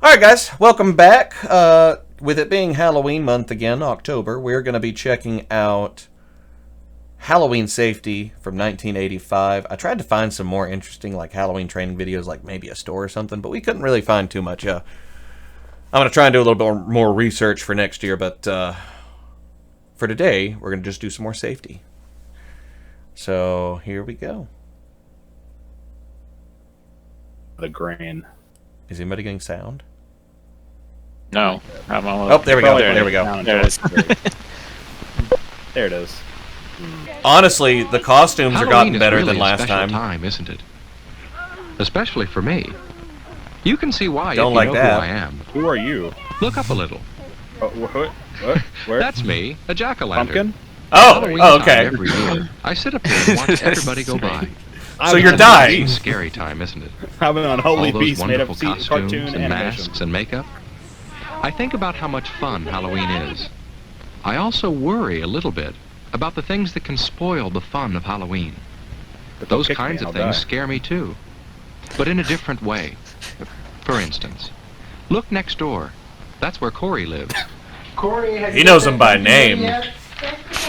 Alright guys, welcome back. With it being Halloween month again, October, we're going to be checking out Halloween Safety from 1985. I tried to find some more interesting Halloween training videos, like maybe a store or something, but we couldn't really find too much. I'm going to try and do a little bit more research for next year, but for today, we're going to just do some more safety. So, here we go. The grain. Is anybody getting sound? No. I'm Oh, there we go. There we go. There it is. There it is. Honestly, the costumes are gotten better really than last time, isn't it? Especially for me. You can see why Don't if you like know that. who I am. Who are you? Look up a little. What? Where? That's me, a jack-o'-lantern. Pumpkin? Halloween Oh, time okay. Every year, I sit up here and watch everybody go by. So you're dying. It's scary time, isn't it? I'm an All unholy those beast made wonderful of costumes cartoon and animation. masks and makeup. I think about how much fun Halloween is. I also worry a little bit about the things that can spoil the fun of Halloween. But don't Those kick me, kinds of I'll things die. scare me too, but in a different way. For instance, look next door. That's where Corey lives. Corey, have He you knows got him by that name. yet?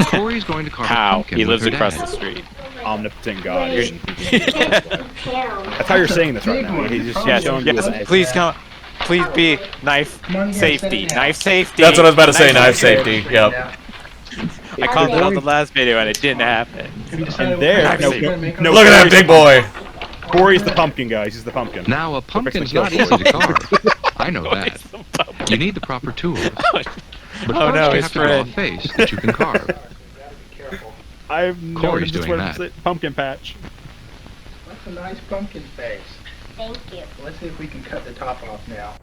Corey's going to carve a How? pumpkin He with lives her across dad. the street. Omnipotent God. Wait. That's how you're saying this right now. He's just Yes, showing you yes. the- Please come. Please be knife Come on here, safety. sit down. Knife safety. That's what I was about to say, knife safety. Yep. I called it on the last video and it didn't happen. And there, no, no, Look at that big boy. Corey's the pumpkin, guys. He's the pumpkin. Now, a pumpkin's kill not Corey. easy to carve. I know that. You need the proper tools. But Oh, first no, you his have to draw a friend. face that you can carve. I've Corey's noticed this doing word, that. pumpkin patch. That's a nice pumpkin face. Thank you. Let's see if we can cut the top off now.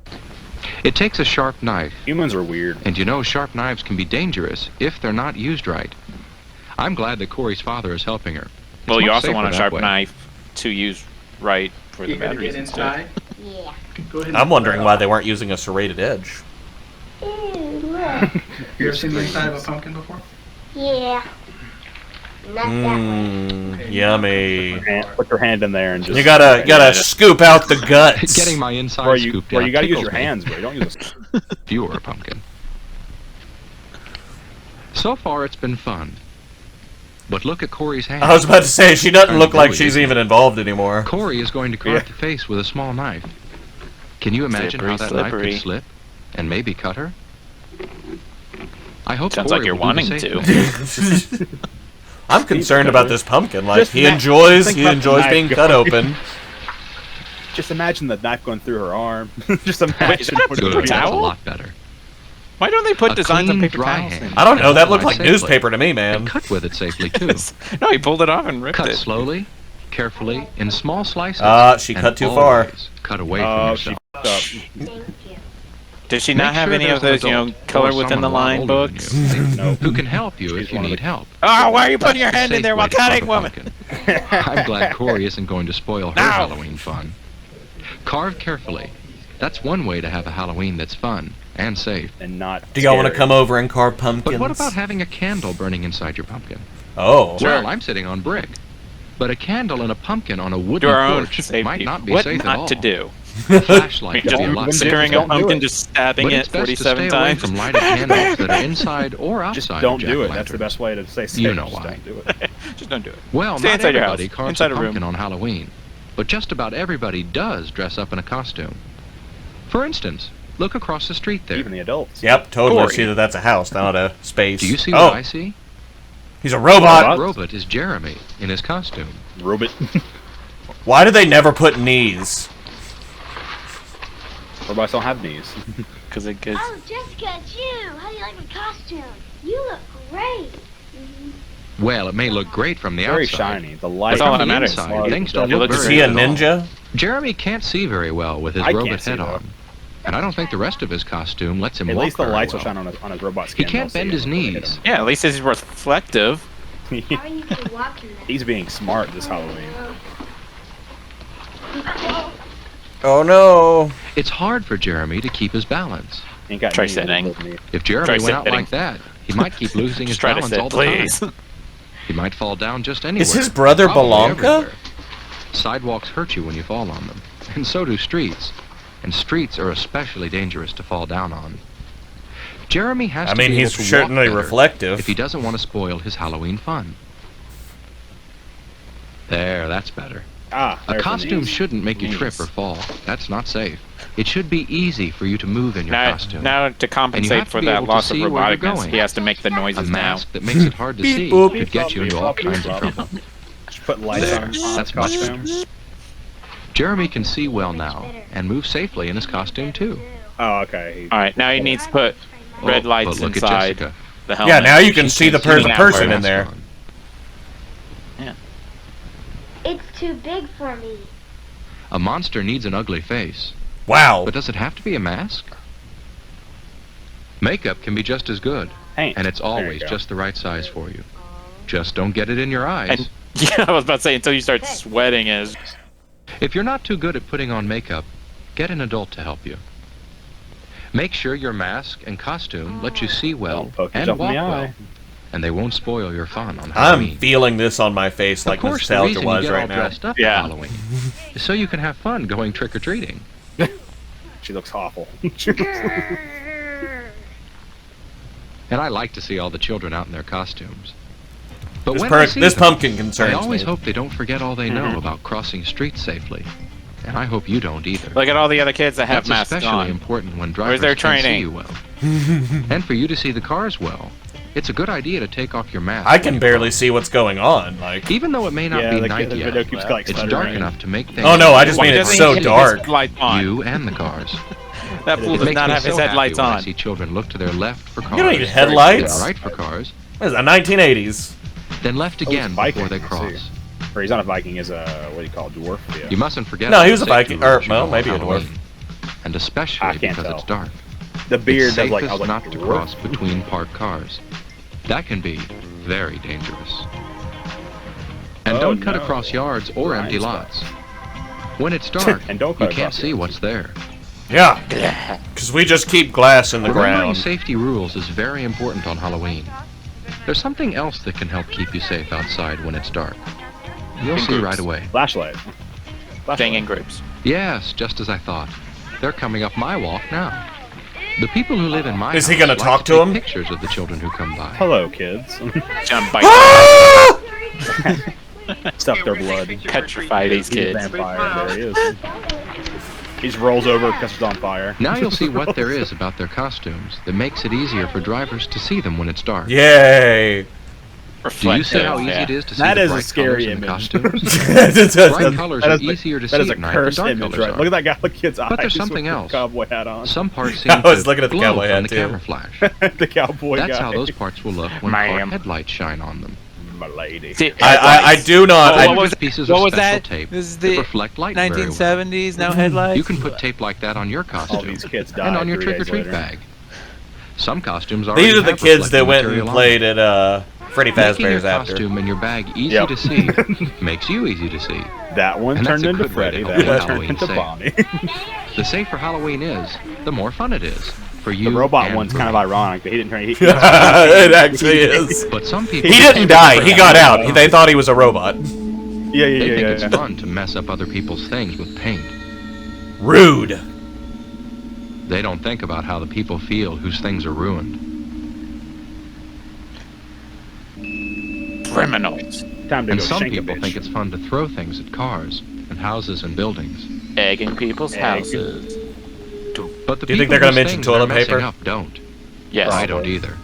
It takes a sharp knife, Humans are weird. and you know sharp knives can be dangerous if they're not used right. I'm glad that Corey's father is helping her. It's Well, you much also safer want a that sharp way. knife to use right for the You gonna batteries get and stuff. inside? Yeah. Go ahead. I'm wondering why they weren't using a serrated edge. Ew, look. You ever seen the inside of a pumpkin before? Yeah. Not that one. Mmm, yummy. Put your hand in there and just. You gotta scoop out the guts. Getting my inside Where you, scooped where out you gotta use tickles your me. hands, bro. You don't use a. If you were a pumpkin. So far, it's been fun. But look at Corey's hand. I was about to say, she doesn't look like she's even involved anymore. Corey is going to carve Yeah. the face with a small knife. Can you imagine how that knife Slippery. could slip and maybe cut her? I hope Sounds Corey like you're will do the wanting same to. thing. I'm concerned about this pumpkin. Like, Just he think about the enjoys being knife cut going. open. Just imagine the knife going through her arm. Just imagine. Wait, is that a what it paper would be. That's a towel? lot better. Why don't they put A designs on clean, paper dry towels? hand. I don't know, that looked Apply like safely. newspaper to me, And man. cut with it safely, too. No, he pulled it off and ripped Cut it. slowly, carefully, in small slices. She and cut too far. always cut away from Oh, she yourself. f***ed up. Thank you. Does she Make not have sure any there's of those, an you know, adult color or within the someone a lot line older than books? you No. who can help you She's if you one of need the- help. Oh, why are you putting your hand in Safe there way while to carve cutting, a woman? pumpkin. I'm glad Corey isn't going to spoil her No. Halloween fun. Carve carefully. That's one way to have a Halloween that's fun and safe. And not. Do y'all want to scary. come over and carve pumpkins? But what about having a candle burning inside your pumpkin? Oh. Well, I'm sitting on brick. But a candle and a pumpkin on a Do wooden our own porch safety. might not be what safe not at all. to do? A flashlight would be a Don't lot do safer. Considering a Don't do pumpkin it. just stabbing But it it's best to 47 stay away times. from lighted candles that are inside or Just outside don't of do it. That's the jack-o'-lanterns. best way to say safe. You know Just why. Don't do it. Just don't do it. Well, Stay not inside your everybody house. carves Inside a a room. pumpkin on Halloween, but just about everybody does dress up in a costume. For instance, look across the street there. Even the adults. Yep, totally Corey. see that that's a house, not a space. Do you see oh, what I see? he's a robot. Robot? Robot is Jeremy in his costume. Robot. Why do they never put knees? Robots don't have knees. Because it gets. Oh, Jessica, it's you. How do you like my costume? You look great. Well, it may look great from the Very outside. shiny. The light. That's all From that the matters. inside, things don't It look looks- Is very he a good at all. ninja? Jeremy can't see very well with his I can't robot see head that. on. And I don't think the rest of his costume lets him At walk least the very lights well. will shine on his robot He skin. can't They'll bend see his him when they hit knees. Yeah, at least it's reflective. him. How are you to walk in that? He's being smart this Halloween. Oh no. It's hard for Jeremy to keep his balance. Ain't got Try knees, sitting. he doesn't need- If Jeremy Try went out sitting. like that, he might keep losing his Just try to balance sit, all the please. time. He might fall down just anywhere. Is his brother Probably Belanca? everywhere. Sidewalks hurt you when you fall on them, and so do streets. and streets are especially dangerous to fall down on. Jeremy has I to mean, be he's able to certainly walk better reflective. if he doesn't want to spoil his Halloween fun. There, that's better. Ah, A there's the costume knees. shouldn't make you trip or fall. That's not safe. It should be easy for you to move in your costume. Now to And you compensate have to for be that able to loss of see where you're roboticness, going. he has to make the A noises now. mask that makes it hard to Beep, see boop. could get you into all kinds of trouble. Just put lights There, on that's his much costume. Jeremy can see well now and move safely in his costume too. Oh, okay. All right, now he needs to put red Oh, lights but look at inside Jessica. the helmet. Yeah, now you can see the can't see that person way. in there. It's too big for me. A monster needs an ugly face, Wow. but does it have to be a mask? Makeup can be just as good, Paint. and it's There you always go. just the right size for you. Just don't get it in your eyes. And yeah, I was about to say until you start sweating is. If you're not too good at putting on makeup, get an adult to help you. Make sure your mask and costume let you see well Don't poke and yourself in walk the well, eye. and they won't spoil your fun on I'm Halloween. feeling this on my face like Of course, the nostalgia reason you was get all right now. dressed up Yeah. for Halloween is so you can have fun going trick-or-treating. She looks awful. And I like to see all the children out in their costumes. But This, when I see this them, pumpkin I concerns always me. hope they don't forget all they know about crossing streets safely. And I hope you don't either. Look at all the other kids that have That's masks especially on. important when Where's drivers their can't see training? you well. And for you to see the cars well. It's a good idea to take off your mask. I when can you barely cross. see what's going on. Like, Even though it may not Yeah, be the night video yet, keeps like it's dark stuttering. enough to make things. oh no, I just Why mean it's doesn't so he have dark. his lights on? You and the cars. That fool It does makes not me have his so happy headlights when I on. see children look to their left for cars. You don't need headlights. and right for cars, What is that, 1980s? then left Oh, he's again Viking, before they I cross. see. Or he's not a Viking, he's a, what do you call it, dwarf? Yeah. You mustn't forget. No, he about was the a safety Viking, or, rules you well, know maybe on a dwarf. Halloween. And especially I can't because tell. it's dark. The beard It's does like, I safest was like, not to dwarf? cross between parked cars. That can be very dangerous. And Oh, don't cut no. across yards or Blind empty spot. lots. When it's dark, And don't you cut can't across see yards. what's there. Yeah. Because we just keep glass in the Remembering ground. safety rules is very important on Halloween. There's something else that can help keep you safe outside when it's dark. You'll see right away. Flashlight. Staying in groups. Yes, just as I thought. They're coming up my walk now. The people who live in my Is he house gonna like talk to take him? pictures of the children who come by. Hello, kids. Jump bite. Ah! Stuff their blood. Petrify these He's a kids. vampire. There he is. He just rolls over because it's on fire. Now you'll see what there is about their costumes that makes it easier for drivers to see them when it's dark. Yay. Do you see how easy yeah. it is to see That the is a bright scary colors in the image. costumes? Bright colors That are is the- easier to that is see a at night cursed than dark image, colors right? are. Look at that guy, look kid's eyes. there's something with the else. Cowboy hat on. Some parts seem I was to looking at the glow cowboy from hat, the too. camera flash. The cowboy That's guy. how those parts will look when Ma'am. car headlights shine on them. My lady. See, I do not. Oh, I, what was Pieces what of was special that? tape This is that the reflect light very well. 1970s. Now headlights. You can put tape like that on your All costume these kids died and on your 3 days trick-or-treat later. bag. Some costumes already these are the have kids that reflective went and material on played them. at Freddy Making your Fazbear's after. costume and your bag easy Yep. to see makes you easy to see. That one And that's turned a into good way to Freddy. help That one with turned into Halloween Bonnie. The safer Halloween is, the more fun it is for you. The robot and one's for kind of me. ironic, but he didn't turn. It actually is. But some people He didn't die. He got out. They thought he was a robot. Yeah, They yeah, think yeah. it's fun to mess up other people's things with paint. Rude. They don't think about how the people feel whose things are ruined. criminals. Time to And go some shank a people bitch. think it's fun to throw things at cars and houses and buildings. Egging people's Egg. houses. But the Do you think people they're gonna whose mention things toilet they're messing paper? Up don't. Yes. I don't either.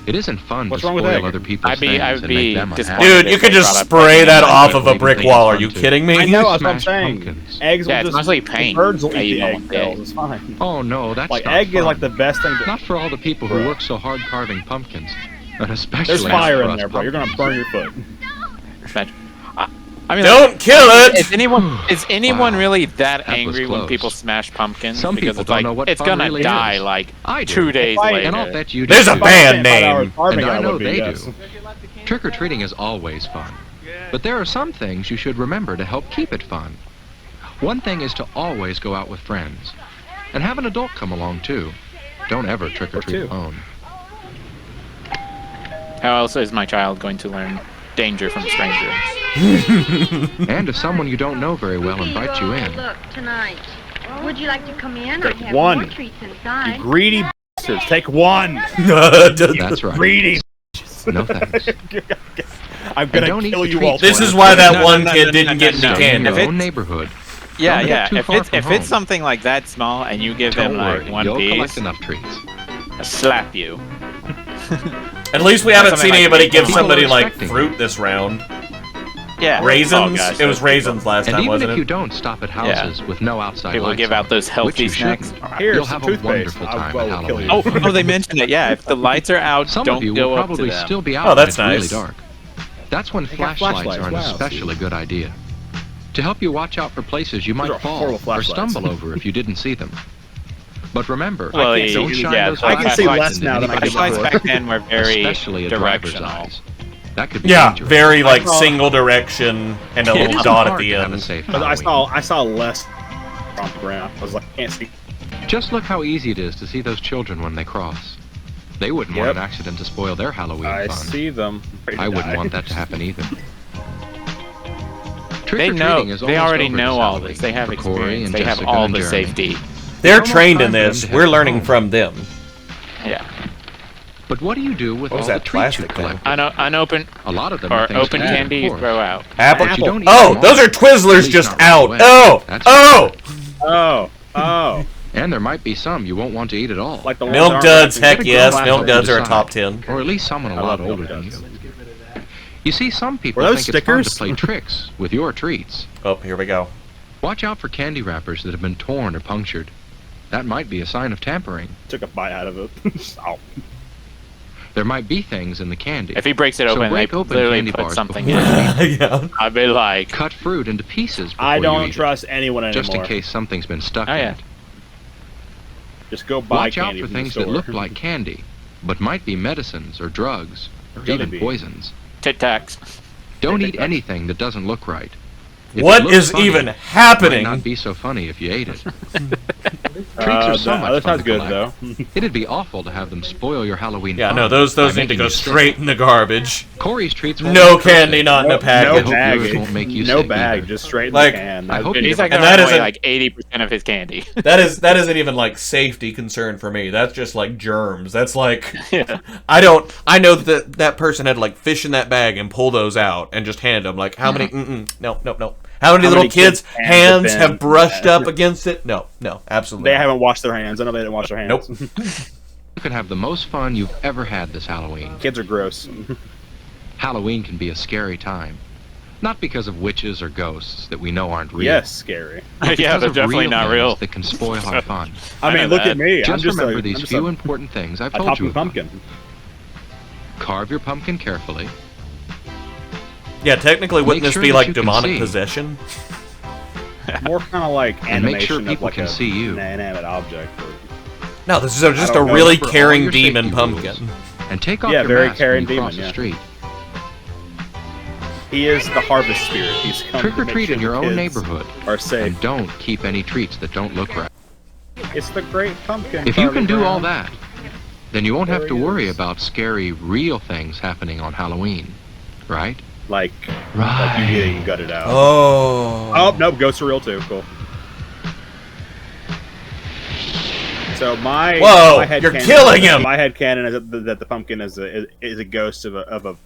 It isn't fun What's to wrong with spoil egg? other people's I'd be things and disappointed make them if unhappy. Dude, you they could just brought up spray egg. that I off people of a even brick think wall. it's Are you fun to- kidding I me? know, that's what I'm Smash saying. pumpkins. Eggs will Yeah, it's just. mostly the paint birds will that eat you the don't egg want shells. egg. It's fine. Oh no, that's Like not egg fun. is like the best thing. Not for all the people who Bruh. work so hard carving pumpkins, but especially There's not fire for in us there, bro. You're gonna pumpkins. burn your foot. I mean, Don't kill it. Is anyone Wow. really that was angry when close. people smash pumpkins? Some because people it's don't like know what it's fun gonna really die is. like I do. 2 days Right, later. And I'll bet you do. There's a too. band 5 name. hours carving And I it know would be, they yes. do. Trick-or-treating is always fun. But there are some things you should remember to help keep it fun. One thing is to always go out with friends. And have an adult come along too. Don't ever trick-or-treat Or two. alone. How else is my child going to learn danger from strangers? And if someone you don't know very well invites you in, Look, tonight. Would you like to come in? Take I have one. more treats inside. You greedy bastards. Take one. That's right. Greedy. No thanks. I'm And gonna don't eat kill the you treats all. This when is it's why cold. that No, one no, kid no, didn't no, get no, any no. Stay in candy. your If own neighborhood. Yeah, Don't get yeah. too If far it's from if it's home. something like that small and you give them Don't like worry, one you'll piece, collect enough treats. I slap you. At least we haven't Something seen like anybody that. give People somebody are like expecting fruit this round. Yeah. Raisins? Oh, gosh, It was those raisins last And time, even wasn't if you it? don't stop at houses with no outside People lights give on, out those which healthy you snacks. shouldn't, Here's you'll some have a toothpaste. wonderful I time will at kill Halloween. you. Oh, they mentioned it. Yeah, if the lights are out, Some don't of you go will up to probably them. still be out Oh, when that's it's really nice. dark. That's when They got flashlights are an flashlights, wow. especially good idea. To help you watch out for places you Those might are fall horrible or flashlights. stumble over if you didn't see them. But remember, Well, don't yeah, shine yeah, those I can see flashlights less into now than I anybody's did Flashlights before. eyes, back then were very especially a driver's directional. eyes. That could be Yeah, dangerous. very like saw- single direction and a It little isn't dot at hard the to have a end. safe But I Halloween. saw less on the ground. I was like, can't see. Just look how easy it is to see those children when they cross. They wouldn't want Yep. an accident to spoil their Halloween I fun. see them. I wouldn't want that to happen either. They know. Trick-or-treating is They almost already over know this all Halloween this. They have for Corey experience. and They have Jessica all and the Jeremy. safety. They're almost trained in time for them this. to We're head learning home. from them. Yeah. But what do you do with What was all that the treats you plastic thing? collect? Unopened A lot of them or are things open to eat, candy of you course. throw out. Apple. But you don't eat Oh, them those all. are Twizzlers At least just not right out. away. Oh, That's oh. Oh. And there might be some you won't want to eat at all. Like the ones Milk that duds, aren't heck Get a yes. glass Milk of duds are a decide. top 10. Or at least someone a I lot love older milk than you. duds. You see, some people Were think those it's fun to stickers? play tricks with your treats. Oh, here we go. Watch out for candy wrappers that have been torn or punctured. That might be a sign of tampering. Took a bite out of it. Ow. There might be things in the candy. If he breaks it So open, they break open literally candy put bars something before in you it. eat Yeah. I'd be like, Cut fruit into pieces before I you don't eat trust anyone it, just anymore. in case something's been stuck Oh, in yeah. it. Just go buy Watch out candy for from the things that store. look like candy, but might be medicines or drugs, or Gotta even be. poisons. Tic Tacs. Don't Tic eat Tacs. anything that doesn't look right. If What it looks is funny, even it happening? might not be so funny if you ate it. Treats Uh, are so that much other fun sounds to good collect. though. It'd be awful to have them spoil your Halloween Yeah, fun no, those by need to making go you sick. straight in the garbage. Corey's treats won't No make you candy, sick. not in a No package. bag. yours won't make you No sick bag. either. Just straight in Like, the can. I hope Dude, you he's never like And throwing that away isn't- like 80% of his candy. That isn't even like safety concern for me. That's just like germs. That's like Yeah. I know that that person had like fish in that bag and pull those out and just hand them like how many no. How many How little many kids' kids' hands hands have have been- brushed up against it? No, absolutely. They not. haven't washed their hands. I know they didn't wash their hands. Nope. You can have the most fun you've ever had this Halloween. Kids are gross. Halloween can be a scary time. Not because of witches or ghosts that we know aren't real. Yes, scary. Yeah, Because they're of definitely not things real. that can spoil our fun. I I mean, know look that. at me. I'm Just just remember a, these I'm just few a, important things I've a told you talking about. pumpkin. Carve your pumpkin carefully. Yeah, technically, wouldn't Make this sure be that like you can demonic see. possession? More kind of like And make sure animation people of like can a see you. inanimate object. No, this is just a don't know. really Remember all caring your demon safety pumpkin. rules. And take off Yeah, your very mask caring when you cross demon, the yeah. street. He is the harvest spirit. He's come Trick to or make treat sure in your the own kids neighborhood. Are safe. And don't keep any treats that don't look right. It's the great pumpkin. If you can do all Charlie that, then you won't have There to he worry is. about scary, real things happening on Halloween. Right? Brown. Like you getting gutted out. Oh. Oh no, ghosts are real too. Cool. So my Whoa, my head you're canon- killing him! My head canon is that the pumpkin is a ghost of a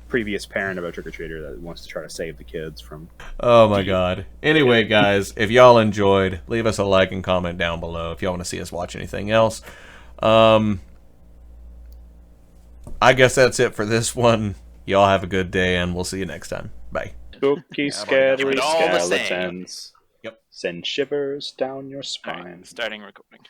previous parent of a trick or treater that wants to try to save the kids from. Oh my god. Anyway, guys, if y'all enjoyed, leave us a like and comment down below if y'all want to see us watch anything else. I guess that's it for this one. Y'all have a good day, and we'll see you next time. Bye. Spooky, Keep scary it all the same. skeletons. Yep. Send shivers down your All spine. right, starting recording.